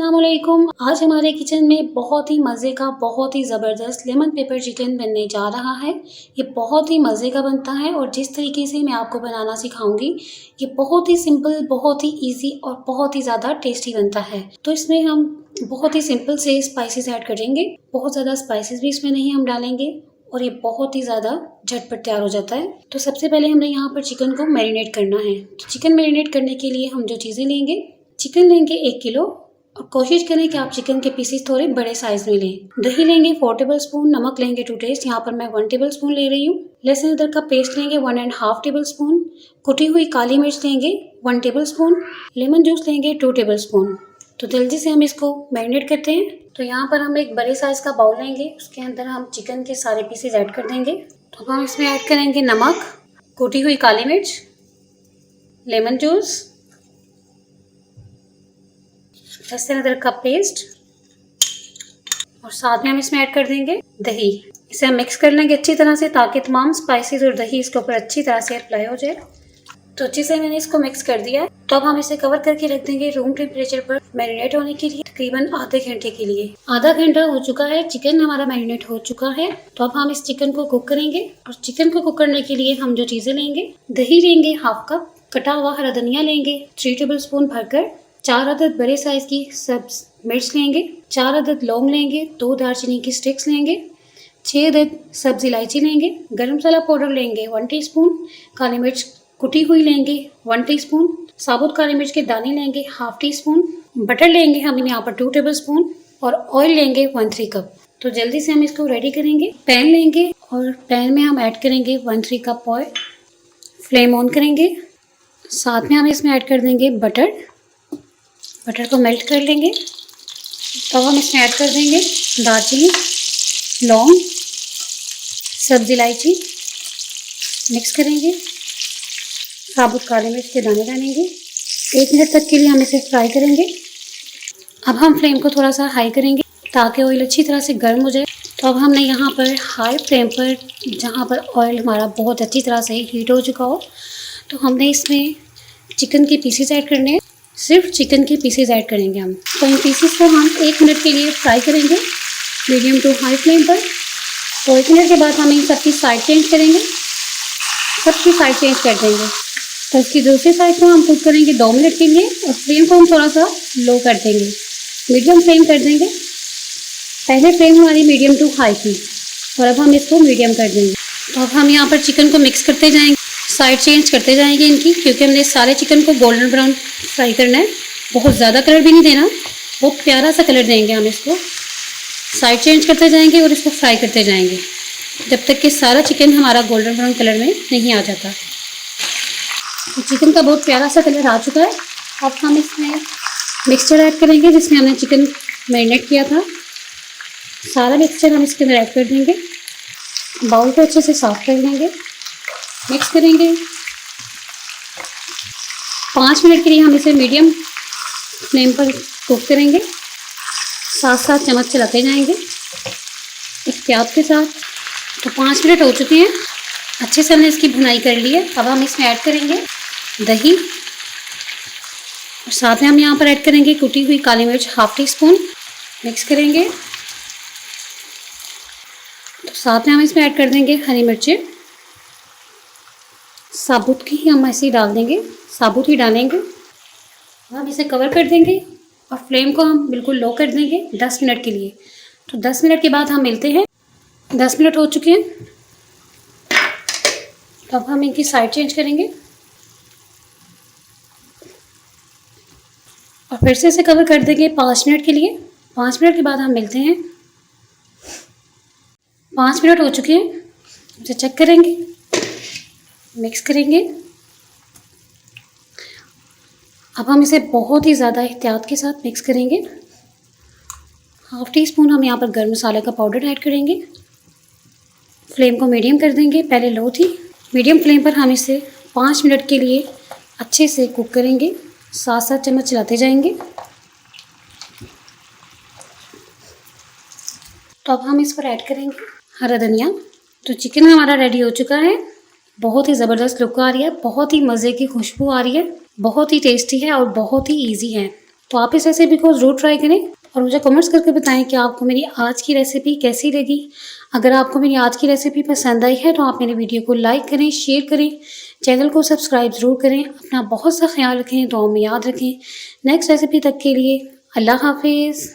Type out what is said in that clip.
अस्सलाम वालेकुम। आज हमारे किचन में बहुत ही मज़े का बहुत ही ज़बरदस्त लेमन पेपर चिकन बनने जा रहा है। ये बहुत ही मज़े का बनता है और जिस तरीके से मैं आपको बनाना सिखाऊंगी ये बहुत ही सिंपल, बहुत ही इजी और बहुत ही ज़्यादा टेस्टी बनता है। तो इसमें हम बहुत ही सिंपल से स्पाइसेस ऐड करेंगे, बहुत ज़्यादा स्पाइसेस भी इसमें नहीं हम डालेंगे और ये बहुत ही ज़्यादा झटपट तैयार हो जाता है। तो सबसे पहले हमने यहाँ पर चिकन को मैरिनेट करना है। तो चिकन मैरिनेट करने के लिए हम जो चीज़ें लेंगे, चिकन लेंगे 1 किलो और कोशिश करें कि आप चिकन के पीसेस थोड़े बड़े साइज में लें। दही लेंगे 4 टेबल स्पून, नमक लेंगे टू टेस्ट, यहाँ पर मैं 1 टेबल स्पून ले रही हूँ। लहसुन अदरक का पेस्ट लेंगे 1.5 टेबल स्पून, कुटी हुई काली मिर्च लेंगे 1 टेबल स्पून, लेमन जूस लेंगे 2 टेबल स्पून। तो जल्दी से हम इसको मैरिनेट करते हैं। तो यहाँ पर हम एक बड़े साइज का बाउल लेंगे, उसके अंदर हम चिकन के सारे पीसेज ऐड कर देंगे। तो हम इसमें ऐड करेंगे नमक, कुटी हुई काली मिर्च, लेमन जूस, लहसुन अदरक का पेस्ट और साथ में हम इसमें ऐड कर देंगे दही। इसे हम मिक्स कर लेंगे अच्छी तरह से ताकि तमाम स्पाइसेस और दही इसके ऊपर अच्छी तरह से अप्लाई हो जाए। तो अच्छे से मैंने इसको मिक्स कर दिया है। तो अब हम इसे कवर करके रख देंगे रूम टेम्परेचर पर मैरिनेट होने के लिए तकरीबन आधे घंटे के लिए। आधा घंटा हो चुका है, चिकन हमारा मैरिनेट हो चुका है। तो अब हम इस चिकन को कुक करेंगे और चिकन को कुक करने के लिए हम जो चीज़ें लेंगे, दही लेंगे 1/2 कप, कटा हुआ हरा धनिया लेंगे 3 टेबल स्पून भरकर, 4 अदद बड़े साइज की सब्ज मिर्च लेंगे, 4 अदद लौंग लेंगे, 2 दालचीनी की स्टिक्स लेंगे, 6 अदद सब्ज इलायची लेंगे, गरम मसाला पाउडर लेंगे 1 टीस्पून, काली मिर्च कुटी हुई लेंगे 1 टीस्पून, साबुत काली मिर्च के दाने लेंगे 1/2 टीस्पून, बटर लेंगे हम यहाँ पर 2 टेबल स्पून और ऑयल लेंगे 1/3 कप। तो जल्दी से हम इसको रेडी करेंगे। पैन लेंगे और पैन में हम ऐड करेंगे 1/3 कप ऑयल। फ्लेम ऑन करेंगे, साथ में हम इसमें ऐड कर देंगे बटर। बटर को मेल्ट कर लेंगे। तो हम इसमें ऐड कर देंगे दालचीनी, लौंग, सब्ज इलायची, मिक्स करेंगे, साबुत काली मिर्च के दाने डालेंगे। 1 मिनट तक के लिए हम इसे फ्राई करेंगे। अब हम फ्लेम को थोड़ा सा हाई करेंगे ताकि ऑयल अच्छी तरह से गर्म हो जाए। तो अब हमने यहाँ पर हाई फ्लेम पर, जहाँ पर ऑयल हमारा बहुत अच्छी तरह से हीट हो चुका हो, तो हमने इसमें चिकन के पीसेस ऐड करने हैं। सिर्फ चिकन के पीसेस ऐड करेंगे हम। तो इन पीसेस को हम 1 मिनट के लिए फ्राई करेंगे मीडियम टू हाई फ्लेम पर। तो 1 मिनट के बाद हम इन सबकी साइड चेंज करेंगे, सबकी साइड चेंज कर देंगे। तो इसकी दूसरी साइड को हम कुक करेंगे 2 मिनट के लिए और फ्लेम को हम थोड़ा सा लो कर देंगे, मीडियम फ्लेम कर देंगे। पहले फ्लेम हमारी मीडियम टू हाई थी और अब हम इसको मीडियम कर देंगे। तो अब हम यहाँ पर चिकन को मिक्स करते जाएंगे, साइड चेंज करते जाएंगे इनकी, क्योंकि हमने सारे चिकन को गोल्डन ब्राउन फ्राई करना है। बहुत ज़्यादा कलर भी नहीं देना, बहुत प्यारा सा कलर देंगे हम इसको। साइड चेंज करते जाएंगे और इसको फ्राई करते जाएंगे जब तक कि सारा चिकन हमारा गोल्डन ब्राउन कलर में नहीं आ जाता। तो चिकन का बहुत प्यारा सा कलर आ चुका है। अब हम इसमें मिक्सचर ऐड करेंगे जिसमें हमने चिकन मैरिनेट किया था। सारा मिक्सचर हम इसके अंदर ऐड कर देंगे। बाउल को अच्छे से साफ कर लेंगे, मिक्स करेंगे। 5 मिनट के लिए हम इसे मीडियम फ्लेम पर कुक करेंगे, साथ साथ चम्मच चलाते जाएंगे एहतियात के साथ। तो 5 मिनट हो चुके हैं, अच्छे से हमने इसकी भुनाई कर ली है। अब हम इसमें ऐड करेंगे दही और साथ में हम यहाँ पर ऐड करेंगे कुटी हुई काली मिर्च 1/2 टीस्पून, मिक्स करेंगे। तो साथ में हम इसमें ऐड कर देंगे हरी मिर्चें, साबुत की हम ऐसे ही डाल देंगे, साबुत ही डालेंगे। हम इसे कवर कर देंगे और फ्लेम को हम बिल्कुल लो कर देंगे 10 मिनट के लिए। तो 10 मिनट के बाद हम मिलते हैं। 10 मिनट हो चुके हैं। तो अब हम इनकी साइड चेंज करेंगे और फिर से इसे कवर कर देंगे 5 मिनट के लिए। 5 मिनट के बाद हम मिलते हैं। 5 मिनट हो चुके हैं, इसे चेक करेंगे, मिक्स करेंगे। अब हम इसे बहुत ही ज़्यादा एहतियात के साथ मिक्स करेंगे। 1/2 टीस्पून हम यहाँ पर गर्म मसाले का पाउडर ऐड करेंगे। फ्लेम को मीडियम कर देंगे, पहले लो थी। मीडियम फ्लेम पर हम इसे 5 मिनट के लिए अच्छे से कुक करेंगे, साथ साथ चम्मच चलाते जाएंगे। तो अब हम इस पर ऐड करेंगे हरा धनिया। तो चिकन हमारा रेडी हो चुका है। बहुत ही ज़बरदस्त लुक आ रही है, बहुत ही मज़े की खुशबू आ रही है, बहुत ही टेस्टी है और बहुत ही ईजी है। तो आप इस रेसिपी को ज़रूर ट्राई करें और मुझे कमेंट्स करके बताएं कि आपको मेरी आज की रेसिपी कैसी लगी। अगर आपको मेरी आज की रेसिपी पसंद आई है तो आप मेरी वीडियो को लाइक करें, शेयर करें, चैनल को सब्सक्राइब ज़रूर करें। अपना बहुत सा ख्याल रखें, दुआ में याद रखें। नेक्स्ट रेसिपी तक के लिए अल्लाह हाफिज़।